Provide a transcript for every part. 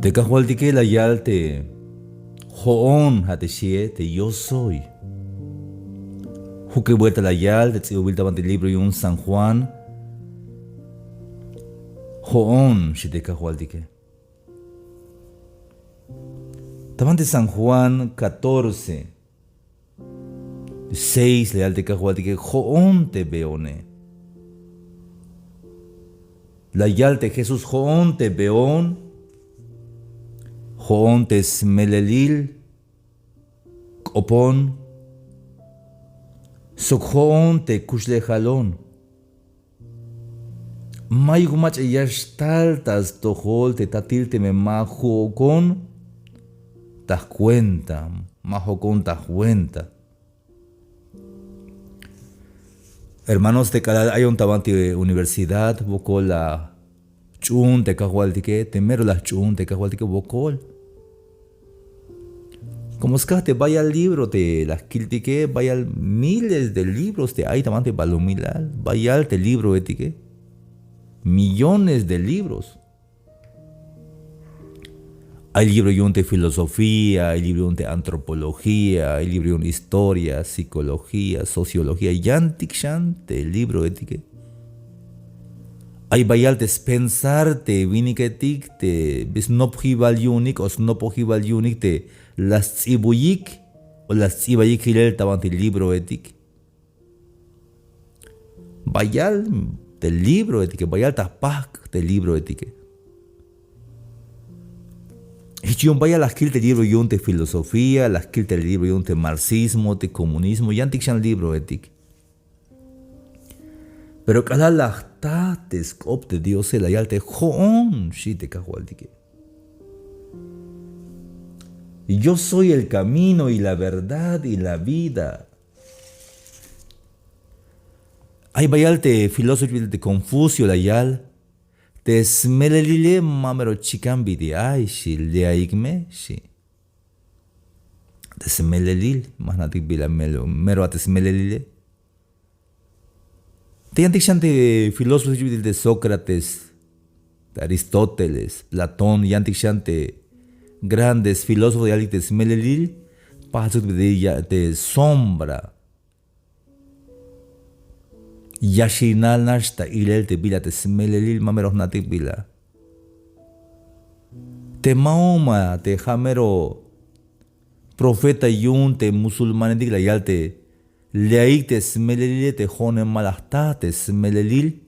Te cajualtique la yalte, joon hateshie te yo soy. Juque vuelta la yal, te tsiubilta ante libro y un San Juan. Joon si te cajualtique. Tabante San Juan 14. 6 leal te cajualtique, joon te beone. La yal te Jesús joon te beón. Joon te smelelil. Opon. Sokhoon te kushlejalon. Mayugumach yashtaltas tohol te tatil te me majokon. Tas cuenta. Majokon tas cuenta. Hermanos de cada hay un tabante universidad, bocol la chun te cajualtique, temero la chun te cajualtique bocol. Como es que te vaya al libro, te las quiltique, vaya miles de libros, te hay tamante balomilal, vaya al te libro etique, millones de libros. Hay libro de filosofía, hay libro de antropología, hay libro de historia, psicología, sociología, yantik shante, libro etique. Hay bayaltes pensarte, viniketik, te bisnophival unik o snophival unik, te las tzibuyik o las tzibayik hilel tabante libro etik. Bayal del libro etique, bayal tapak del libro etique. Yo vaya las quil del libro de filosofía, las quil del libro de marxismo, de comunismo, y antican libro etic. Pero cada la tates cop de Dios se la yalte joon si te cajualtique. Y yo soy el camino y la verdad y la vida. Hay bayalte filósofo de Confucio la yal. Te smelelile mamero chikambi de ay si le aigme si. Te smelelil mahnatik bila mero at smelelile. Te antichante filósofos de Sócrates, de Aristóteles, Platón y antichante grandes filósofos de de smelelil paso de sombra. Yashinal nashta ilel te bila te smelelil mameros natik bila. Te Mahoma te jamero profeta yun te musulmanes la yal te leaik te smelelil te jone malahta te smelelil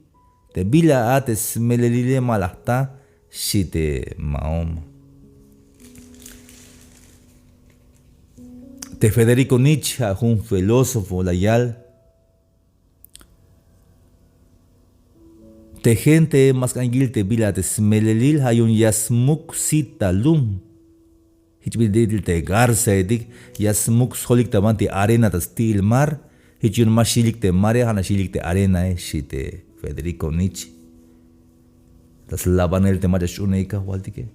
te bila a te smelelil malahta si te Mahoma. Te Federico Nietzsche, un filósofo la yal. Te gente más angil te bila te smelelil hay un yasmuk sita lum. Hichbidil te garza edik yasmuk solik tamanti arena ta stil mar. Hichun mashilik te mare hana shilik te arena shite Federico Nietzsche. Tas labanel te maya shuneika waltike.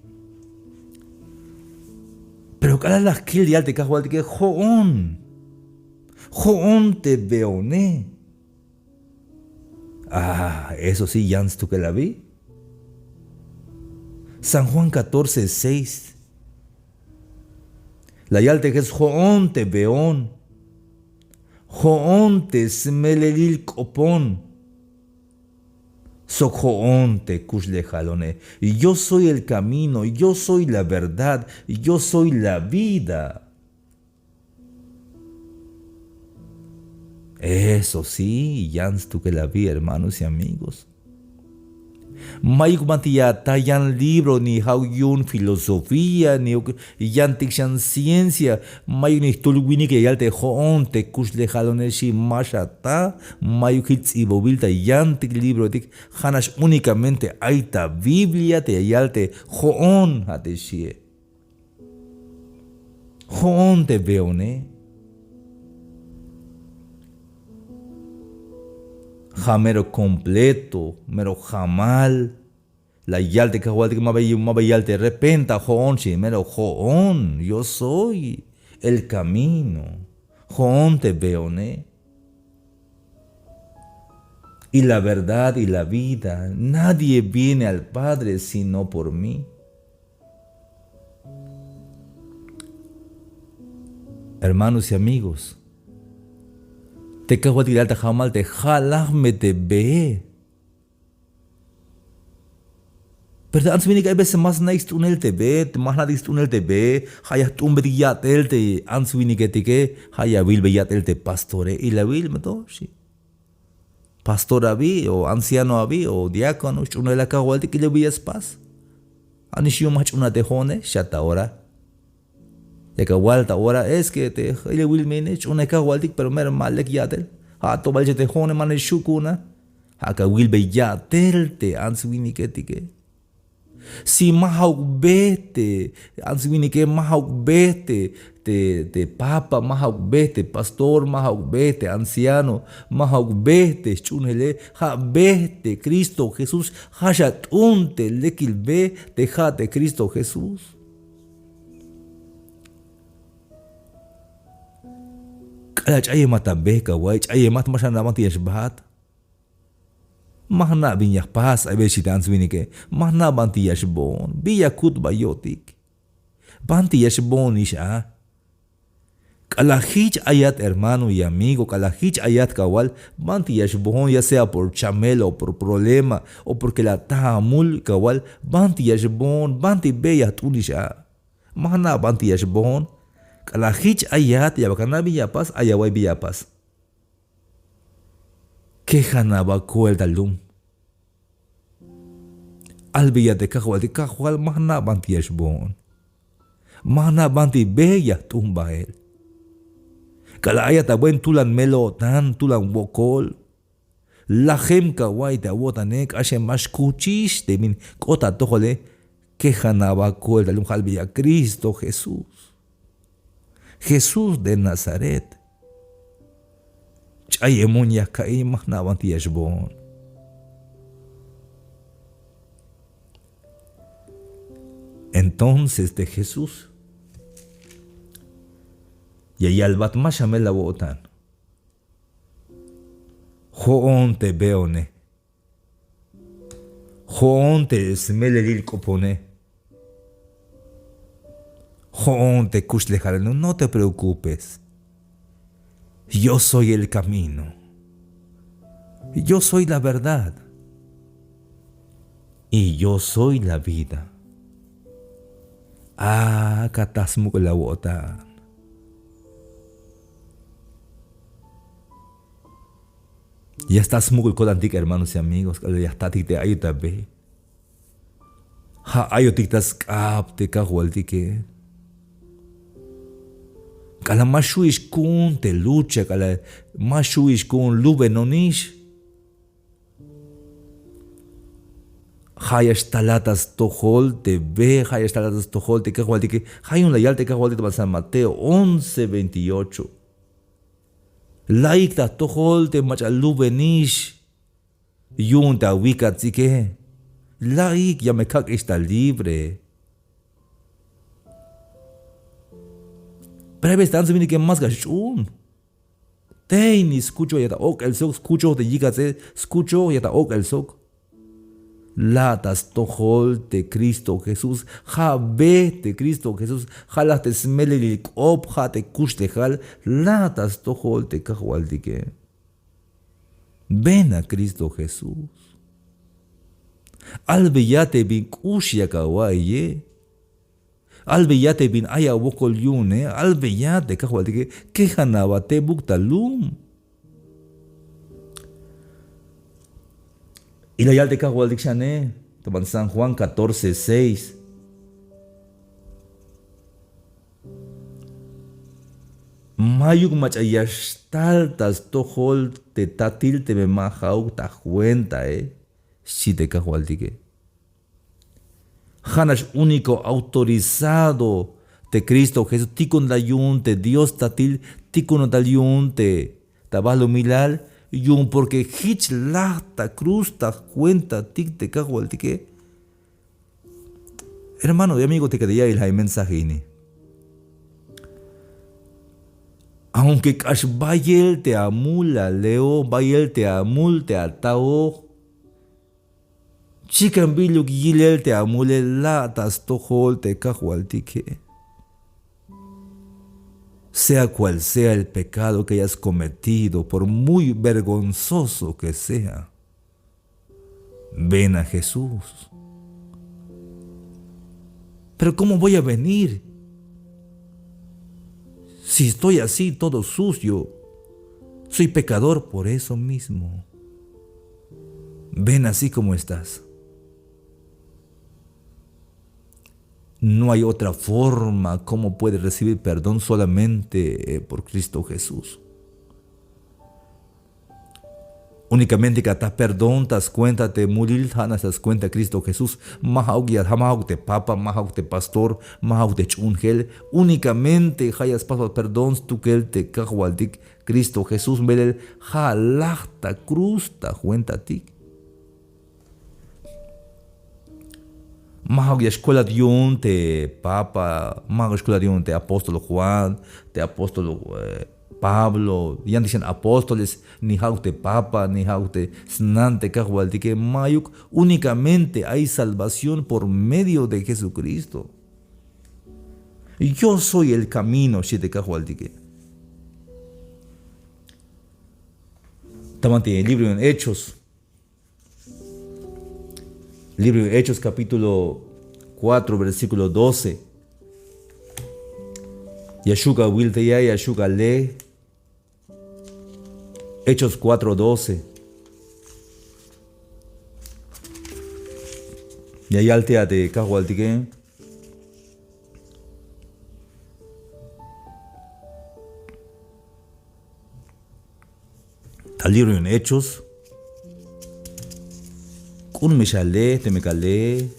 Pero cada las kill yal te kahwaltike joon. Joon te beone. Ah, eso sí, Jans, tú que la vi. San Juan 14, 6. La yalte que es joón te beón. Joón te smelelil copón. So joón te kushle jalone. Y yo soy el camino, yo soy la verdad, yo soy la vida. Eso sí, Jans, tú que la vi, hermanos y amigos. Mayuk mantia tayan libro ni hauyun filosofía ni yantikshan ciencia. Mayuk ni tulwini que yalte joon te kusle jaloneshi mashata. Mayuk hits y bobilta yantik libro tik hanash únicamente aita Biblia te yalte joon hateshie. Joon te beone. Jamero completo, mero jamal. La yal de cahual que mabayal te repenta, joón, si mero joón, yo soy el camino. Joón te beone. Y la verdad y la vida, nadie viene al Padre sino por mí. Hermanos y amigos, te cago a tirar te jamal te jalame te ve. Pero antes vini que hay veces más nice tunel te ve, más nadie tunel te ve, haya tumbriyat el te, antes vini que te que, haya vil beyat el te pastore, y la vil me to, sí. Pastor abi, o anciano abi, o diácono, chunel la cago al te que le vías paz. Anishiyo mach una te jone, shata ahora. Ya que walta ahora es que te, le vil mene, una cago al te, pero mer malek yatel. Ha to balje te jone mane shukuna. Ha ka wil beyatel te, antes vini que te que. Si mahawk bete, antes vini que mahawk bete, te papa mahawk bete, pastor mahawk bete, anciano mahawk bete, chunele, ha bete, Cristo Jesús, hayat unte, lekil be, dejate Cristo Jesús. Kala chaye mata beka, guay, chaye mata masanamanti yashbat. Mahna binyah pas ay besitans vinike. Mahna banti yashbon. Biya kut bayotik. Banti yashbon isha. Kalahich ayat hermano y amigo. Kalahich ayat kawal. Banti yashbon ya sea por chamelo o por problema o porque la tahamul kawal. Banti yashbon. Banti beya tunisha. Mahna banti yashbon. Kalahich ayat ya bakana biya pas ayaway biya pas. Kehanaba kuel dalum. Albiya de kahual mahna banti yashbon. Mahna banti beya tumbael. Kalaya ta buen tulan melo tan tulan wokol. Lahem kawai ta wotanek ashe mashkuchish de min kota tohole. Kehanaba kuel dalum halbiya Cristo Jesús. Jesús de Nazaret. Chayemun ya kai mahna banti yashbon. Entonces de Jesús. Y ahí al bat mashamel la botan. Joon te beone. Joon te smelelil kopone. Joon te kushlejareno. No te preocupes. Yo soy el camino. Yo soy la verdad. Y yo soy la vida. Ah, katasmu la wota. Ya estás muy colantic, hermanos y amigos. Ya está tite ayuta be. Ha ayotitas kap te kahualtique. Kala mashuish kun te lucha, kala mashuish kun lube nonish. Hayas talatas tojol te ve, hayas talatas tojol te kahualtique. Hayun la yal te kahualtique para San Mateo 11:28. Laik ta tojol te macha lube nish. Yun ta wikatzike. Laik ya me kak está libre. Pero hay veces tanto viene que más gachun. Teini escucho ya ta ok el sok, escucho te yikatse, escucho ya ta ok el sok. Latas tojol te Cristo Jesús, ja ve te Cristo Jesús, jalas te smeleli op, ja te kush te jal, latas tojol te kahualdike. Ven a Cristo Jesús. Albeyate bin kush ya kawaye. Albeyate bin aya wokol yune, albeyate kahualdike, kejanaba te buktalum. Y la yal de kahualdik shane, toman San Juan 14:6. Mayuk machayash taltas tojol te tatil te memahau ta cuenta, si te kahualdike. Hanash único autorizado de Cristo Jesús, tikun dayun te Dios tatil, tikun dayun te tabalo milal. Yun porque hich lata cruz ta cuenta tic te kahualtique. Hermano y amigo te quedaría el mensajini. Aunque cash bayel te amula leo, bayel te amul te atao. Chican billu gilel te amule latas tojol te kahualtique. sea cual sea el pecado que hayas cometido, por muy vergonzoso que sea, ven a Jesús. Pero ¿cómo voy a venir? Si estoy así todo sucio, soy pecador por eso mismo. Ven así como estás. No hay otra forma como puedes recibir perdón solamente por Cristo Jesús. Únicamente que te perdón, te cuenta, te morir, te cuenta Cristo Jesús. Mahauk ya te papa, mahauk te pastor, mahauk te chungel. Únicamente hayas pasado perdón, tu que él te cajualdik Cristo Jesús, melel jalachta cruz ta cuenta ti. Mahauk ya escuela dion te papa, mahauk escuela dion te apóstolo Juan, te apóstolo Pablo, ya dicen apóstoles, ni haute papa, ni haute snante cajualtique mayuk, únicamente hay salvación por medio de Jesucristo. Yo soy el camino, shite cajualtique. También el libro de Hechos capítulo 4, versículo 12. Yashuka Wilteya, Yashuka Le. Hechos 4:12. Yayaltea de Cajualtique. Tal libro en Hechos. Kun Meshale, Temecale.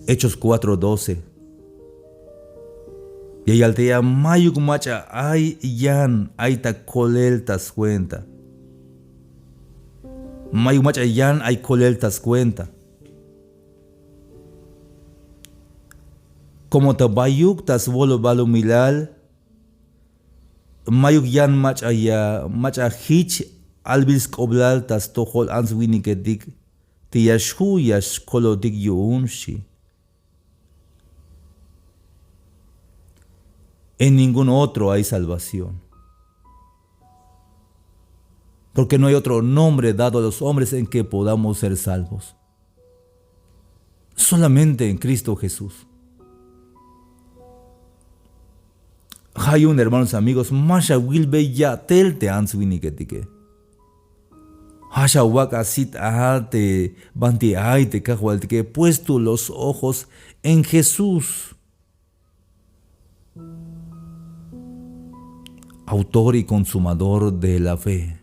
Hechos 4:12. Y altea mayuk macha ay yan ay ta kolel tas cuenta. Mayuk macha yan ay kolel tas cuenta. Como ta bayuk tas volo balo milal. Mayuk yan macha ya macha hich albis koblal tas tohol ans winikedik. Tiyashu yash kolodik yuunshi. En ningún otro hay salvación. Porque no hay otro nombre dado a los hombres en que podamos ser salvos. Solamente en Cristo Jesús. Hay un, hermanos amigos, Masha Wilbe ya tel te answiniketike. Hasha wakasit te banti ay te cajualtique, puesto los ojos en Jesús, autor y consumador de la fe.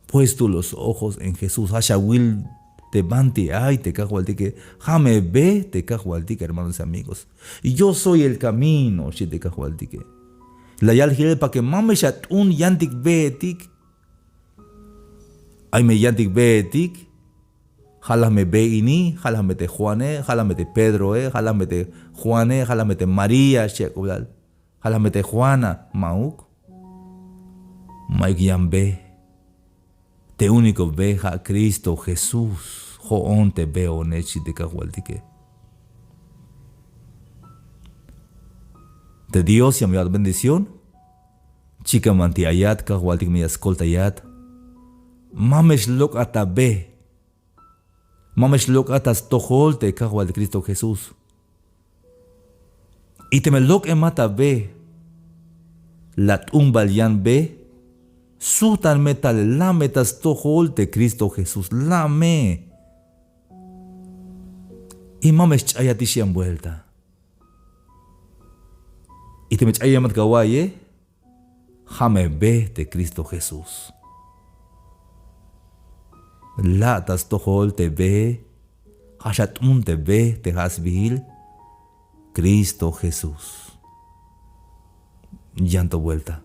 Puesto los ojos en Jesús. Hasha will te banti ay te cajualtique. Jame ve te cajualtique, hermanos y amigos. Y yo soy el camino, si te cajualtique. La yal gil pa que mameshat un yantik beetik. Ay me yantik beetik. Jalame be ini, jalame te Juane, jalame te Pedro, jalame te Juane, jalame te María, shekulal. Jalame te Juana, mauk. Maik yambe. Te único veja a Cristo Jesús. Joón te veo nechi de cajualtique. De Dios y mi bendición. Chica manti ayat cajualtique me escolta ayat. Mamesh lok ata be. Mamesh lok atas tohol te cajual de Cristo Jesús. Y te me lok emata be. Lat umbalian be. Sutan metal la metas tohol de Cristo Jesús. La me. Y mamesh chayatishian vuelta. Y te me chayamat gawaye. Jame be de Cristo Jesús. La tas tohol te ve. Hashat un te ve te hasbil. Cristo Jesús. Llanto vuelta.